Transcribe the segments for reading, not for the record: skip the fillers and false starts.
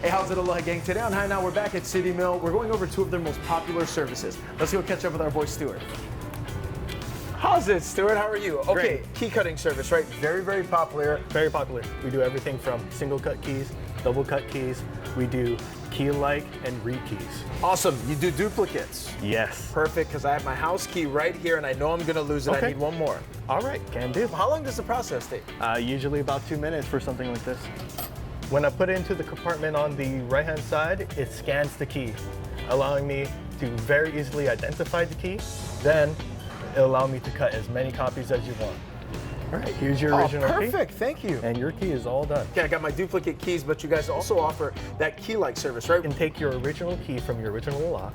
Hey, how's it, Aloha gang? Today on HiNow, we're back at City Mill. We're going over two of their most popular services. Let's go catch up with our boy, Stuart. How's it, Stuart? How are you? Okay, Great. key cutting service, right? Very, very popular. Very popular. We do everything from single cut keys, double cut keys. We do key-like and re-keys. Awesome. You do duplicates. Yes. Perfect, because I have my house key right here, and I know I'm going to lose it. Okay. I need one more. All right, can do. How long does the process take? Usually about 2 minutes for something like this. When I put it into the compartment on the right-hand side, it scans the key, allowing me to very easily identify the key. Then it'll allow me to cut as many copies as you want. All right, here's your original key. Perfect, thank you. And your key is all done. Okay, I got my duplicate keys, but you guys also offer that key-like service, right? You can take your original key from your original lock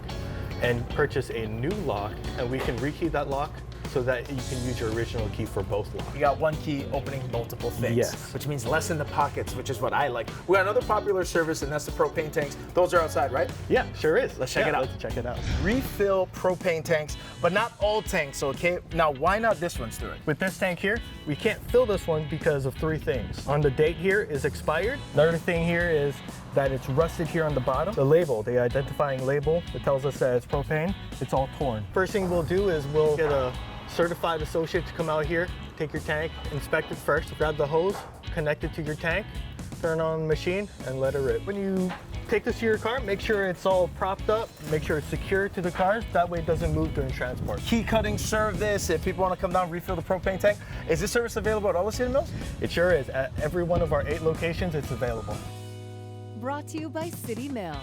and purchase a new lock, and we can rekey that lock so that you can use your original key for both locks. You got one key opening multiple things, Yes. which means less in the pockets, which is what I like. We got another popular service, and that's the propane tanks. Those are outside, right? Yeah, sure is. Let's check it out. Let's check it out. Refill propane tanks, but not all tanks, okay? Now, why not this one, Stuart? With this tank here, we can't fill this one because of 3 things. On the date here is expired. Another thing here is that it's rusted here on the bottom. The label, the identifying label that tells us that it's propane, it's all torn. First thing we'll do is we'll get a certified associate to come out here, take your tank, inspect it first, grab the hose, connect it to your tank, turn on the machine, and let it rip. When you take this to your car, make sure it's all propped up, make sure it's secure to the cars, that way it doesn't move during transport. Key cutting service, if people want to come down and refill the propane tank. Is this service available at all the City Mills? It sure is. At every one of our 8 locations, it's available. Brought to you by City Mill.